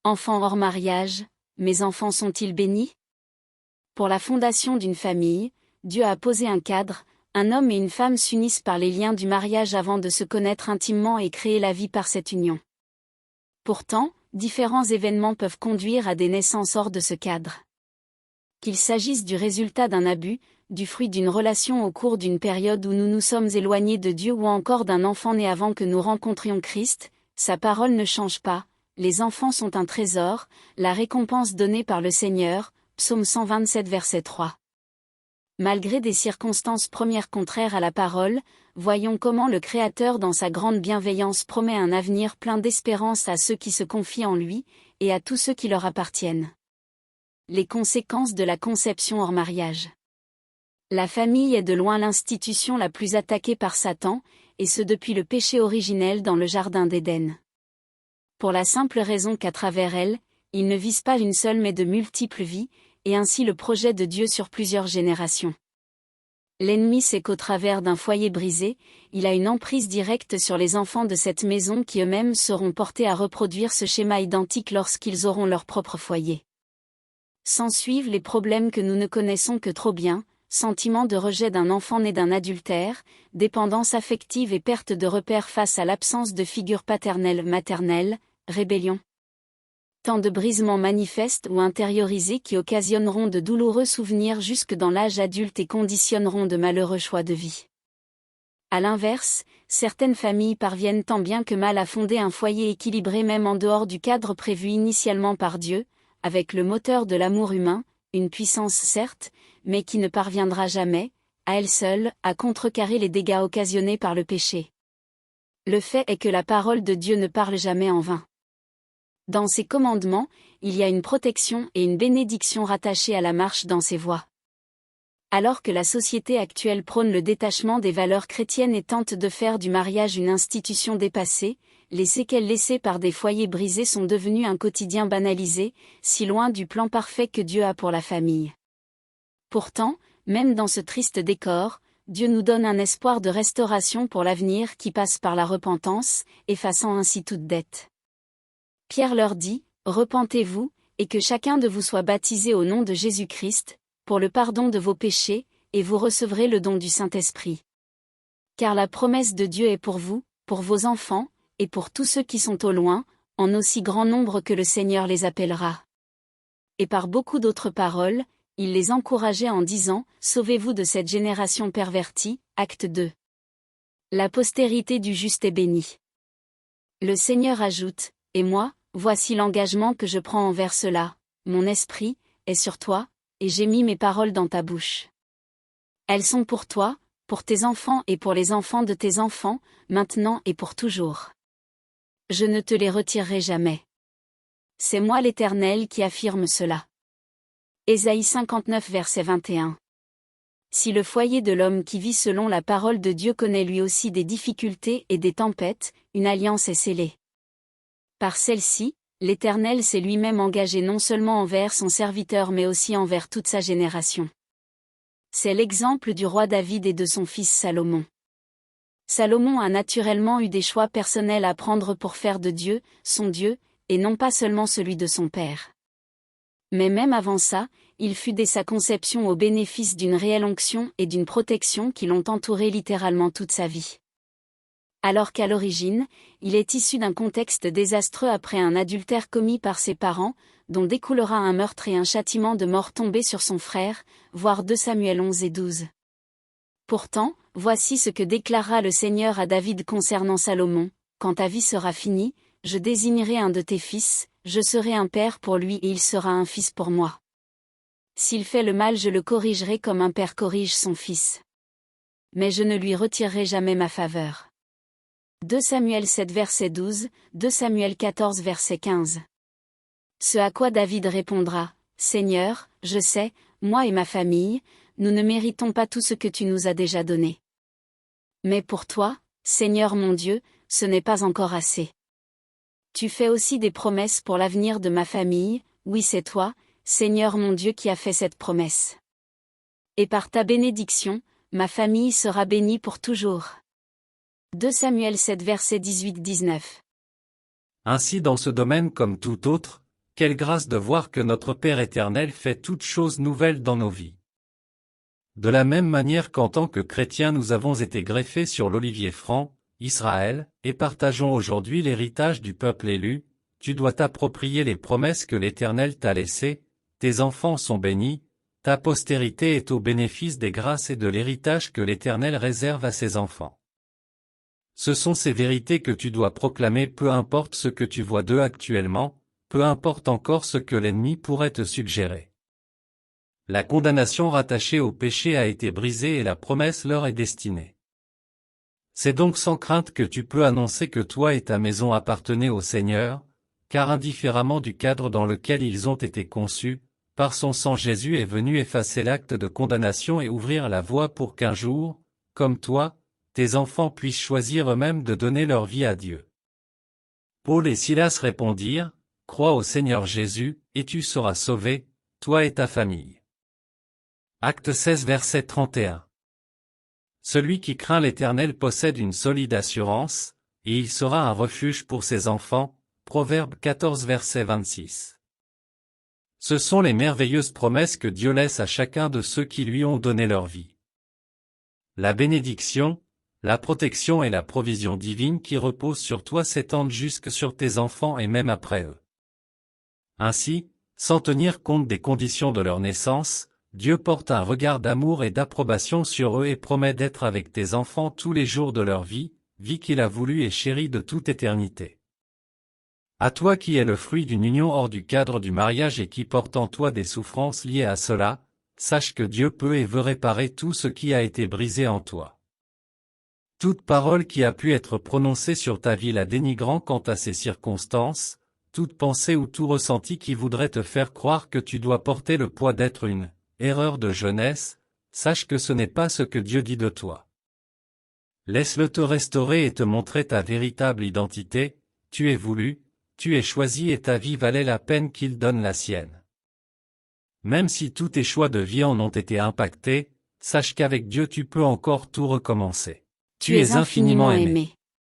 Enfants hors mariage, mes enfants sont-ils bénis? Pour la fondation d'une famille, Dieu a posé un cadre, un homme et une femme s'unissent par les liens du mariage avant de se connaître intimement et créer la vie par cette union. Pourtant, différents événements peuvent conduire à des naissances hors de ce cadre. Qu'il s'agisse du résultat d'un abus, du fruit d'une relation au cours d'une période où nous nous sommes éloignés de Dieu ou encore d'un enfant né avant que nous rencontrions Christ, sa parole ne change pas, les enfants sont un trésor, la récompense donnée par le Seigneur, Psaume 127 verset 3. Malgré des circonstances premières contraires à la parole, voyons comment le Créateur dans sa grande bienveillance promet un avenir plein d'espérance à ceux qui se confient en lui, et à tous ceux qui leur appartiennent. Les conséquences de la conception hors mariage. La famille est de loin l'institution la plus attaquée par Satan, et ce depuis le péché originel dans le jardin d'Éden. Pour la simple raison qu'à travers elle, il ne vise pas une seule mais de multiples vies, et ainsi le projet de Dieu sur plusieurs générations. L'ennemi sait qu'au travers d'un foyer brisé, il a une emprise directe sur les enfants de cette maison qui eux-mêmes seront portés à reproduire ce schéma identique lorsqu'ils auront leur propre foyer. S'ensuivent les problèmes que nous ne connaissons que trop bien, sentiment de rejet d'un enfant né d'un adultère, dépendance affective et perte de repères face à l'absence de figure paternelle-maternelle, rébellion. Tant de brisements manifestes ou intériorisés qui occasionneront de douloureux souvenirs jusque dans l'âge adulte et conditionneront de malheureux choix de vie. À l'inverse, certaines familles parviennent tant bien que mal à fonder un foyer équilibré même en dehors du cadre prévu initialement par Dieu, avec le moteur de l'amour humain, une puissance certes, mais qui ne parviendra jamais, à elle seule, à contrecarrer les dégâts occasionnés par le péché. Le fait est que la parole de Dieu ne parle jamais en vain. Dans ses commandements, il y a une protection et une bénédiction rattachées à la marche dans ses voies. Alors que la société actuelle prône le détachement des valeurs chrétiennes et tente de faire du mariage une institution dépassée, les séquelles laissées par des foyers brisés sont devenues un quotidien banalisé, si loin du plan parfait que Dieu a pour la famille. Pourtant, même dans ce triste décor, Dieu nous donne un espoir de restauration pour l'avenir qui passe par la repentance, effaçant ainsi toute dette. Pierre leur dit, « Repentez-vous, et que chacun de vous soit baptisé au nom de Jésus-Christ, pour le pardon de vos péchés, et vous recevrez le don du Saint-Esprit. Car la promesse de Dieu est pour vous, pour vos enfants, et pour tous ceux qui sont au loin, en aussi grand nombre que le Seigneur les appellera. » Et par beaucoup d'autres paroles, il les encourageait en disant, « Sauvez-vous de cette génération pervertie. » Acte 2. La postérité du juste est bénie. Le Seigneur ajoute, « Et moi, voici l'engagement que je prends envers cela, mon esprit est sur toi, et j'ai mis mes paroles dans ta bouche. Elles sont pour toi, pour tes enfants et pour les enfants de tes enfants, maintenant et pour toujours. Je ne te les retirerai jamais. C'est moi l'Éternel qui affirme cela. » Ésaïe 59 verset 21. Si le foyer de l'homme qui vit selon la parole de Dieu connaît lui aussi des difficultés et des tempêtes, une alliance est scellée. Par celle-ci, l'Éternel s'est lui-même engagé non seulement envers son serviteur mais aussi envers toute sa génération. C'est l'exemple du roi David et de son fils Salomon. Salomon a naturellement eu des choix personnels à prendre pour faire de Dieu, son Dieu, et non pas seulement celui de son père. Mais même avant ça, il fut dès sa conception au bénéfice d'une réelle onction et d'une protection qui l'ont entouré littéralement toute sa vie. Alors qu'à l'origine, il est issu d'un contexte désastreux après un adultère commis par ses parents, dont découlera un meurtre et un châtiment de mort tombé sur son frère, voir 2 Samuel 11 et 12. Pourtant, voici ce que déclara le Seigneur à David concernant Salomon, « Quand ta vie sera finie, je désignerai un de tes fils, je serai un père pour lui et il sera un fils pour moi. S'il fait le mal je le corrigerai comme un père corrige son fils. Mais je ne lui retirerai jamais ma faveur. » 2 Samuel 7 verset 12, 2 Samuel 14 verset 15. Ce à quoi David répondra, « Seigneur, je sais, moi et ma famille, nous ne méritons pas tout ce que tu nous as déjà donné. Mais pour toi, Seigneur mon Dieu, ce n'est pas encore assez. Tu fais aussi des promesses pour l'avenir de ma famille, oui c'est toi, Seigneur mon Dieu qui a fait cette promesse. Et par ta bénédiction, ma famille sera bénie pour toujours. » 2 Samuel 7 verset 18-19. Ainsi dans ce domaine comme tout autre, quelle grâce de voir que notre Père éternel fait toutes choses nouvelles dans nos vies. De la même manière qu'en tant que chrétiens nous avons été greffés sur l'olivier franc, Israël, et partageons aujourd'hui l'héritage du peuple élu, tu dois t'approprier les promesses que l'Éternel t'a laissées, tes enfants sont bénis, ta postérité est au bénéfice des grâces et de l'héritage que l'Éternel réserve à ses enfants. Ce sont ces vérités que tu dois proclamer peu importe ce que tu vois d'eux actuellement, peu importe encore ce que l'ennemi pourrait te suggérer. La condamnation rattachée au péché a été brisée et la promesse leur est destinée. C'est donc sans crainte que tu peux annoncer que toi et ta maison appartenaient au Seigneur, car indifféremment du cadre dans lequel ils ont été conçus, par son sang Jésus est venu effacer l'acte de condamnation et ouvrir la voie pour qu'un jour, comme toi, tes enfants puissent choisir eux-mêmes de donner leur vie à Dieu. Paul et Silas répondirent, « Crois au Seigneur Jésus, et tu seras sauvé, toi et ta famille. » Acte 16 verset 31. Celui qui craint l'Éternel possède une solide assurance, et il sera un refuge pour ses enfants. Proverbe 14 verset 26. Ce sont les merveilleuses promesses que Dieu laisse à chacun de ceux qui lui ont donné leur vie. La bénédiction, la protection et la provision divine qui reposent sur toi s'étendent jusque sur tes enfants et même après eux. Ainsi, sans tenir compte des conditions de leur naissance, Dieu porte un regard d'amour et d'approbation sur eux et promet d'être avec tes enfants tous les jours de leur vie, vie qu'il a voulu et chérie de toute éternité. À toi qui es le fruit d'une union hors du cadre du mariage et qui porte en toi des souffrances liées à cela, sache que Dieu peut et veut réparer tout ce qui a été brisé en toi. Toute parole qui a pu être prononcée sur ta vie la dénigrant quant à ces circonstances, toute pensée ou tout ressenti qui voudrait te faire croire que tu dois porter le poids d'être une erreur de jeunesse, sache que ce n'est pas ce que Dieu dit de toi. Laisse-le te restaurer et te montrer ta véritable identité, tu es voulu, tu es choisi et ta vie valait la peine qu'il donne la sienne. Même si tous tes choix de vie en ont été impactés, sache qu'avec Dieu tu peux encore tout recommencer. Tu es infiniment aimé.